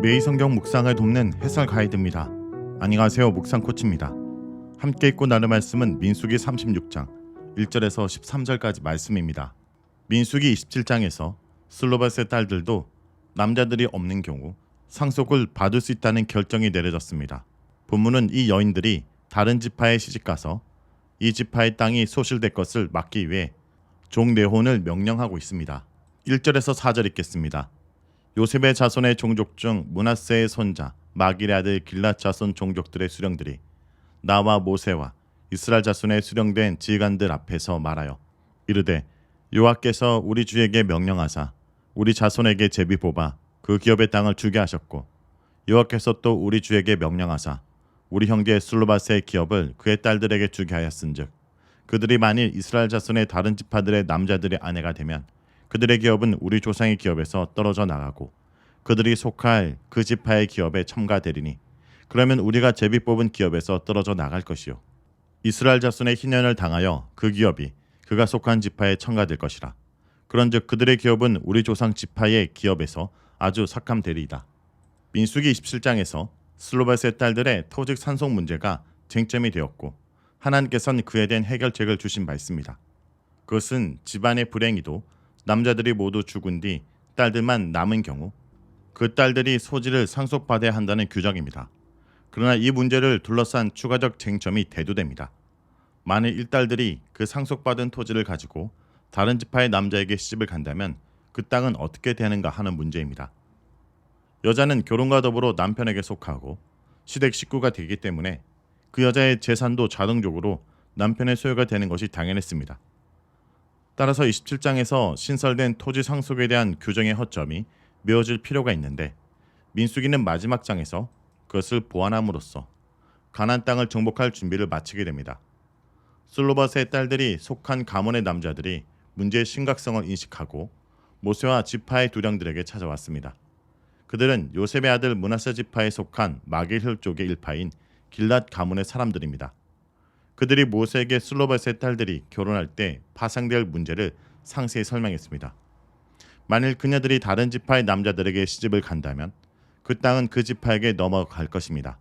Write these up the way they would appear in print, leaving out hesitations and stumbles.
매일 성경 묵상을 돕는 해설 가이드입니다. 안녕하세요. 묵상 코치입니다. 함께 읽고 나눌 말씀은 민수기 36장 1절에서 13절까지 말씀입니다. 민수기 27장에서 슬로바스의 딸들도 남자들이 없는 경우 상속을 받을 수 있다는 결정이 내려졌습니다. 본문은 이 여인들이 다른 지파에 시집가서 이 지파의 땅이 소실될 것을 막기 위해 종내혼을 명령하고 있습니다. 1절에서 4절 읽겠습니다. 요셉의 자손의 종족 중 므낫세의 손자 마길의 아들 길랏 자손 종족들의 수령들이 나와 모세와 이스라엘 자손의 수령된 지휘관들 앞에서 말하여 이르되 여호와께서 우리 주에게 명령하사 우리 자손에게 제비 뽑아 그 기업의 땅을 주게 하셨고 여호와께서 또 우리 주에게 명령하사 우리 형제 슬로바스의 기업을 그의 딸들에게 주게 하였은즉 그들이 만일 이스라엘 자손의 다른 지파들의 남자들의 아내가 되면 그들의 기업은 우리 조상의 기업에서 떨어져 나가고 그들이 속할 그 지파의 기업에 첨가되리니 그러면 우리가 제비 뽑은 기업에서 떨어져 나갈 것이요 이스라엘 자손의 희년을 당하여 그 기업이 그가 속한 지파에 첨가될 것이라. 그런즉 그들의 기업은 우리 조상 지파의 기업에서 아주 삭감되리이다. 민수기 27장에서 슬로바스의 딸들의 토직 산속 문제가 쟁점이 되었고 하나님께서는 그에 대한 해결책을 주신 바 있습니다. 그것은 집안의 불행이도 남자들이 모두 죽은 뒤 딸들만 남은 경우 그 딸들이 소지를 상속받아야 한다는 규정입니다. 그러나 이 문제를 둘러싼 추가적 쟁점이 대두됩니다. 만일 일딸들이 그 상속받은 토지를 가지고 다른 지파의 남자에게 시집을 간다면 그 땅은 어떻게 되는가 하는 문제입니다. 여자는 결혼과 더불어 남편에게 속하고 시댁 식구가 되기 때문에 그 여자의 재산도 자동적으로 남편의 소유가 되는 것이 당연했습니다. 따라서 27장에서 신설된 토지 상속에 대한 규정의 허점이 메워질 필요가 있는데 민수기는 마지막 장에서 그것을 보완함으로써 가나안 땅을 정복할 준비를 마치게 됩니다. 슬로바스의 딸들이 속한 가문의 남자들이 문제의 심각성을 인식하고 모세와 지파의 두령들에게 찾아왔습니다. 그들은 요셉의 아들 므낫세 지파에 속한 마길 혈족의 일파인 길랏 가문의 사람들입니다. 그들이 모세에게 슬로바스의 딸들이 결혼할 때 파생될 문제를 상세히 설명했습니다. 만일 그녀들이 다른 지파의 남자들에게 시집을 간다면 그 땅은 그 지파에게 넘어갈 것입니다.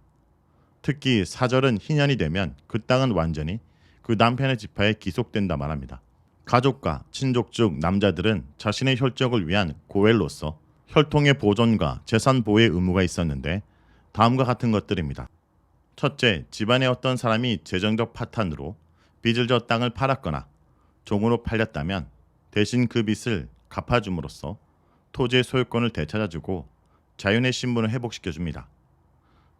특히 4절은 희년이 되면 그 땅은 완전히 그 남편의 지파에 기속된다 말합니다. 가족과 친족 중 남자들은 자신의 혈족을 위한 고엘로서 혈통의 보존과 재산 보호의 의무가 있었는데 다음과 같은 것들입니다. 첫째, 집안의 어떤 사람이 재정적 파탄으로 빚을 져 땅을 팔았거나 종으로 팔렸다면 대신 그 빚을 갚아줌으로써 토지의 소유권을 되찾아주고 자연의 신분을 회복시켜줍니다.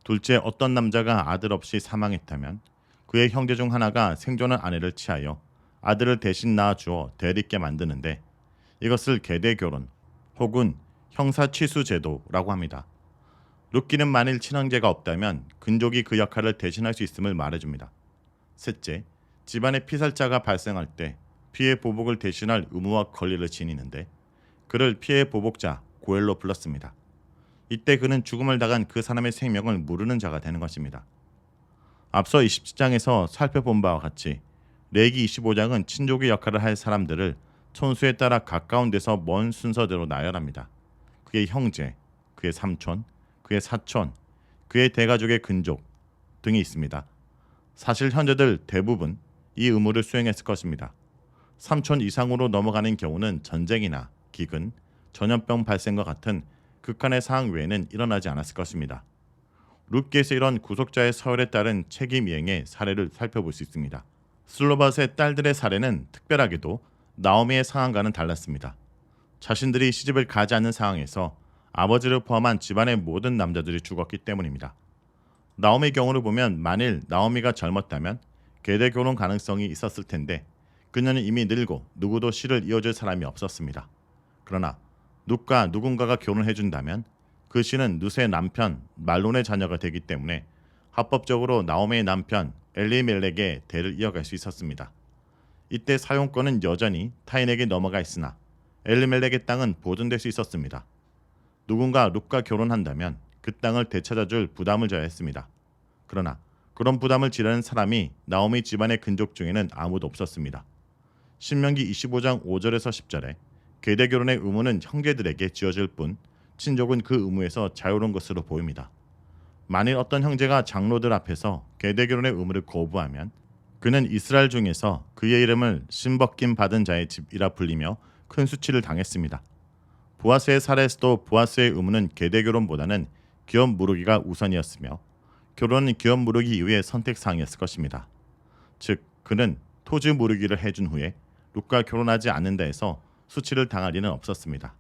둘째, 어떤 남자가 아들 없이 사망했다면 그의 형제 중 하나가 생존한 아내를 취하여 아들을 대신 낳아주어 대리있게 만드는데 이것을 계대결혼 혹은 형사취수제도라고 합니다. 룻기는 만일 친형제가 없다면 근족이 그 역할을 대신할 수 있음을 말해줍니다. 셋째, 집안에 피살자가 발생할 때 피해 보복을 대신할 의무와 권리를 지니는데 그를 피해 보복자 고엘로 불렀습니다. 이때 그는 죽음을 당한 그 사람의 생명을 물으는 자가 되는 것입니다. 앞서 27장에서 살펴본 바와 같이 레기 25장은 친족의 역할을 할 사람들을 촌수에 따라 가까운 데서 먼 순서대로 나열합니다. 그의 형제, 그의 삼촌, 그의 사촌, 그의 대가족의 근족 등이 있습니다. 사실 현재들 대부분 이 의무를 수행했을 것입니다. 삼촌 이상으로 넘어가는 경우는 전쟁이나 기근, 전염병 발생과 같은 극한의 상황 외에는 일어나지 않았을 것입니다. 룻기에서 이런 구속자의 서열에 따른 책임 이행의 사례를 살펴볼 수 있습니다. 슬로바스의 딸들의 사례는 특별하게도 나오미의 상황과는 달랐습니다. 자신들이 시집을 가지 않는 상황에서 아버지를 포함한 집안의 모든 남자들이 죽었기 때문입니다. 나오미의 경우를 보면 만일 나오미가 젊었다면 계대 결혼 가능성이 있었을 텐데 그녀는 이미 늙고 누구도 씨를 이어줄 사람이 없었습니다. 그러나 룻과 누군가가 결혼해준다면 그 씨는 룻의 남편 말론의 자녀가 되기 때문에 합법적으로 나오미의 남편 엘리멜렉의 대를 이어갈 수 있었습니다. 이때 사용권은 여전히 타인에게 넘어가 있으나 엘리멜렉의 땅은 보존될 수 있었습니다. 누군가 룻과 결혼한다면 그 땅을 되찾아줄 부담을 져야 했습니다. 그러나 그런 부담을 지르는 사람이 나오미 집안의 근족 중에는 아무도 없었습니다. 신명기 25장 5절에서 10절에 계대 결혼의 의무는 형제들에게 지어질 뿐 친족은 그 의무에서 자유로운 것으로 보입니다. 만일 어떤 형제가 장로들 앞에서 계대결혼의 의무를 거부하면 그는 이스라엘 중에서 그의 이름을 신벗김 받은 자의 집이라 불리며 큰 수치를 당했습니다. 보아스의 사례에서도 보아스의 의무는 계대결혼보다는 기업 무르기가 우선이었으며 결혼은 기업 무르기 이후의 선택사항이었을 것입니다. 즉 그는 토지 무르기를 해준 후에 룻과 결혼하지 않는다 해서 수치를 당할 리는 없었습니다.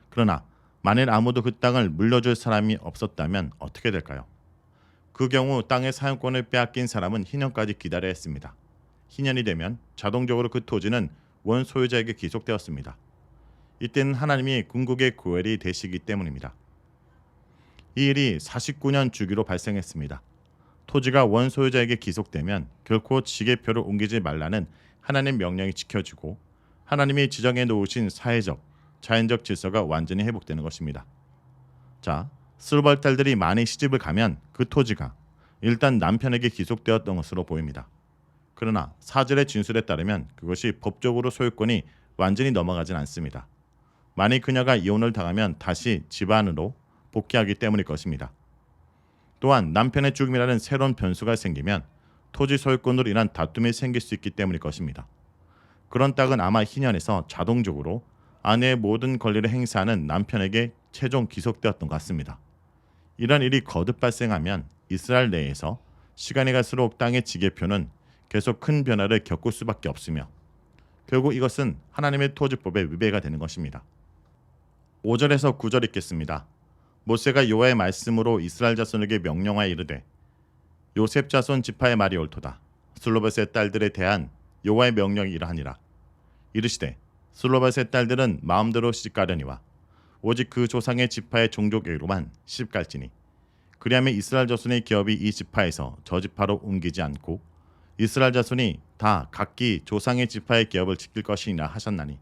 그러나 만일 아무도 그 땅을 물려줄 사람이 없었다면 어떻게 될까요? 그 경우 땅의 사용권을 빼앗긴 사람은 희년까지 기다려야 했습니다. 희년이 되면 자동적으로 그 토지는 원 소유자에게 귀속되었습니다. 이때는 하나님이 궁극의 고엘이 되시기 때문입니다. 이 일이 49년 주기로 발생했습니다. 토지가 원 소유자에게 귀속되면 결코 지게표를 옮기지 말라는 하나님의 명령이 지켜지고 하나님이 지정해 놓으신 사회적, 자연적 질서가 완전히 회복되는 것입니다. 자, 슬로바의 딸들이 많이 시집을 가면 그 토지가 일단 남편에게 귀속되었던 것으로 보입니다. 그러나 사절의 진술에 따르면 그것이 법적으로 소유권이 완전히 넘어가진 않습니다. 만일 그녀가 이혼을 당하면 다시 집안으로 복귀하기 때문일 것입니다. 또한 남편의 죽음이라는 새로운 변수가 생기면 토지 소유권으로 인한 다툼이 생길 수 있기 때문일 것입니다. 그런 땅은 아마 희년에서 자동적으로 아내의 모든 권리를 행사하는 남편에게 최종 귀속되었던 것 같습니다. 이런 일이 거듭 발생하면 이스라엘 내에서 시간이 갈수록 땅의 지게표는 계속 큰 변화를 겪을 수밖에 없으며 결국 이것은 하나님의 토지법에 위배가 되는 것입니다. 5절에서 9절 읽겠습니다. 모세가 여호와의 말씀으로 이스라엘 자손에게 명령하여 이르되 요셉 자손 지파의 말이 옳도다. 슬로밧의 딸들에 대한 여호와의 명령이 이러하니라. 이르시되 슬로밧의 딸들은 마음대로 시집가려니와 오직 그 조상의 지파의 종족에게로만 시집갈지니 그리하면 이스라엘 자손의 기업이 이 지파에서 저 지파로 옮기지 않고 이스라엘 자손이 다 각기 조상의 지파의 기업을 지킬 것이니라 하셨나니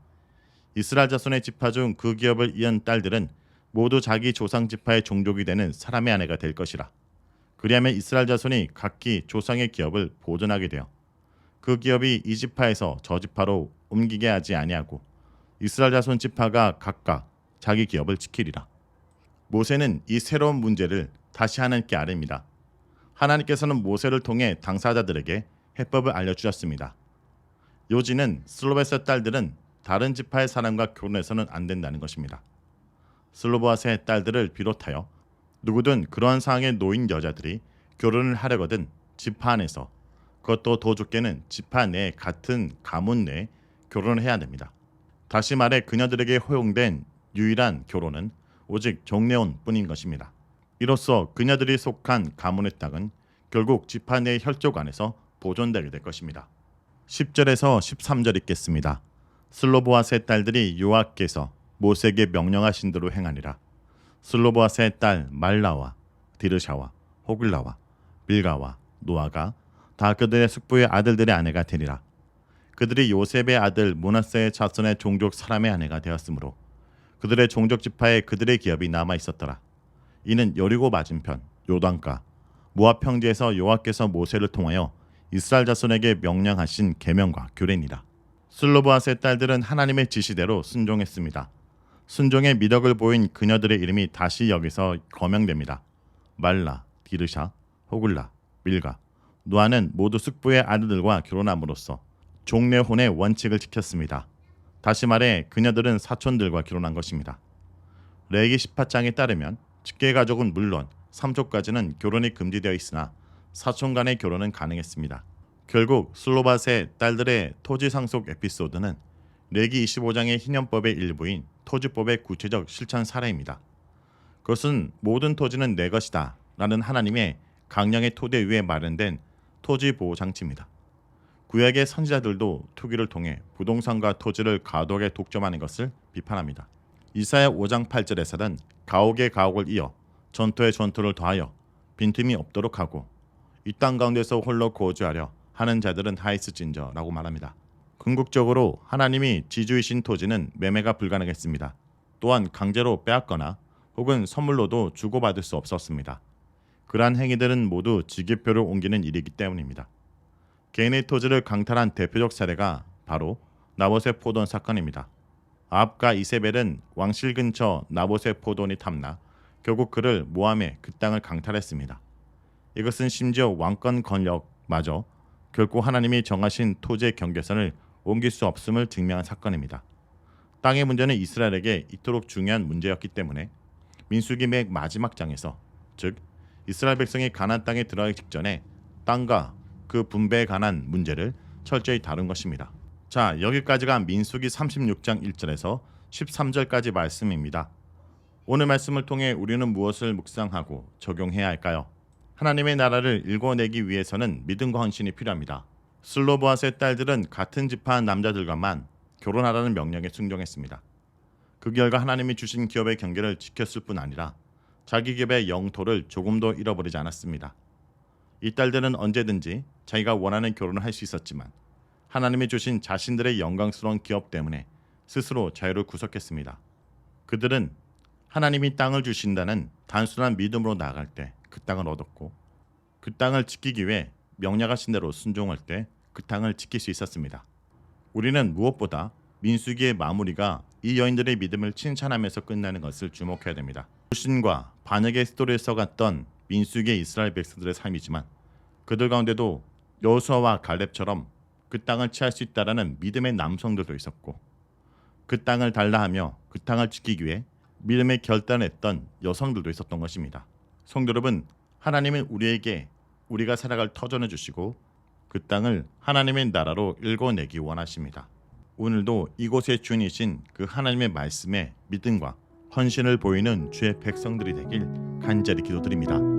이스라엘 자손의 지파 중 그 기업을 이은 딸들은 모두 자기 조상 지파의 종족이 되는 사람의 아내가 될 것이라. 그리하면 이스라엘 자손이 각기 조상의 기업을 보존하게 되어 그 기업이 이 지파에서 저 지파로 옮기게 하지 아니하고 이스라엘 자손 지파가 각각 자기 기업을 지키리라. 모세는 이 새로운 문제를 다시 하나님께 아뢰입니다. 하나님께서는 모세를 통해 당사자들에게 해법을 알려주셨습니다. 요지는 슬로밧의 딸들은 다른 지파의 사람과 결혼해서는 안 된다는 것입니다. 슬로보앗의 딸들을 비롯하여 누구든 그러한 상황에 놓인 여자들이 결혼을 하려거든 지파 안에서 그것도 더 좋게는 지파 내 같은 가문 내에 결혼을 해야 됩니다. 다시 말해 그녀들에게 허용된 유일한 결혼은 오직 종례혼 뿐인 것입니다. 이로써 그녀들이 속한 가문의 땅은 결국 지파 내의 혈족 안에서 보존되게 될 것입니다. 10절에서 13절 읽겠습니다. 슬로보앗의 딸들이 여호와께서 모세에게 명령하신 대로 행하니라. 슬로보앗의 딸 말라와 디르샤와 호글라와 빌가와 노아가 다 그들의 숙부의 아들들의 아내가 되리라. 그들이 요셉의 아들 므낫세의 자손의 종족 사람의 아내가 되었으므로 그들의 종족 지파에 그들의 기업이 남아 있었더라. 이는 여리고 맞은편 요단가 모압 평지에서 여호와께서 모세를 통하여 이스라엘 자손에게 명령하신 계명과 규례니라. 슬로보앗의 딸들은 하나님의 지시대로 순종했습니다. 순종의 미덕을 보인 그녀들의 이름이 다시 여기서 거명됩니다. 말라, 디르샤, 호글라, 밀가, 노아는 모두 숙부의 아들들과 결혼함으로써 종례혼의 원칙을 지켰습니다. 다시 말해 그녀들은 사촌들과 결혼한 것입니다. 레위기 18장에 따르면 직계 가족은 물론 삼촌까지는 결혼이 금지되어 있으나 사촌 간의 결혼은 가능했습니다. 결국 슬로밧의 딸들의 토지 상속 에피소드는 레위기 25장의 희년법의 일부인 토지법의 구체적 실천 사례입니다. 그것은 모든 토지는 내 것이다 라는 하나님의 강령의 토대 위에 마련된 토지 보호 장치입니다. 구약의 선지자들도 투기를 통해 부동산과 토지를 과도하게 독점하는 것을 비판합니다. 이사야 5장 8절에서는 가옥에 가옥을 이어 전토에 전토를 더하여 빈틈이 없도록 하고 이 땅 가운데서 홀로 거주하려 하는 자들은 하있을진저 라고 말합니다. 궁극적으로 하나님이 지주이신 토지는 매매가 불가능했습니다. 또한 강제로 빼앗거나 혹은 선물로도 주고받을 수 없었습니다. 그러한 행위들은 모두 지게표를 옮기는 일이기 때문입니다. 개인의 토지를 강탈한 대표적 사례가 바로 나봇의 포도원 사건입니다. 아합과 이세벨은 왕실 근처 나봇의 포도원이 탐나 결국 그를 모함해 그 땅을 강탈했습니다. 이것은 심지어 왕권 권력마저 결코 하나님이 정하신 토지의 경계선을 옮길 수 없음을 증명한 사건입니다. 땅의 문제는 이스라엘에게 이토록 중요한 문제였기 때문에 민수기 맨 마지막 장에서, 즉 이스라엘 백성이 가나안 땅에 들어가기 직전에 땅과 그 분배에 관한 문제를 철저히 다룬 것입니다. 자, 여기까지가 민수기 36장 1절에서 13절까지 말씀입니다. 오늘 말씀을 통해 우리는 무엇을 묵상하고 적용해야 할까요? 하나님의 나라를 일궈내기 위해서는 믿음과 헌신이 필요합니다. 슬로보아스의 딸들은 같은 지파 남자들과만 결혼하라는 명령에 순종했습니다. 그 결과 하나님이 주신 기업의 경계를 지켰을 뿐 아니라 자기 기업의 영토를 조금도 잃어버리지 않았습니다. 이 딸들은 언제든지 자기가 원하는 결혼을 할 수 있었지만 하나님이 주신 자신들의 영광스러운 기업 때문에 스스로 자유를 구속했습니다. 그들은 하나님이 땅을 주신다는 단순한 믿음으로 나아갈 때 그 땅을 얻었고, 그 땅을 지키기 위해 명령하신 대로 순종할 때 그 땅을 지킬 수 있었습니다. 우리는 무엇보다 민수기의 마무리가 이 여인들의 믿음을 칭찬하면서 끝나는 것을 주목해야 됩니다. 불신과 반역의 스토리를 써갔던 민수기의 이스라엘 백성들의 삶이지만 그들 가운데도 여호수아와 갈렙처럼 그 땅을 취할 수 있다라는 믿음의 남성들도 있었고, 그 땅을 달라 하며 그 땅을 지키기 위해 믿음의 결단을 했던 여성들도 있었던 것입니다. 성도 여러분, 하나님은 우리에게 우리가 살아갈 터전을 주시고 그 땅을 하나님의 나라로 일궈내기 원하십니다. 오늘도 이곳의 주인이신 그 하나님의 말씀에 믿음과 헌신을 보이는 주의 백성들이 되길 간절히 기도드립니다.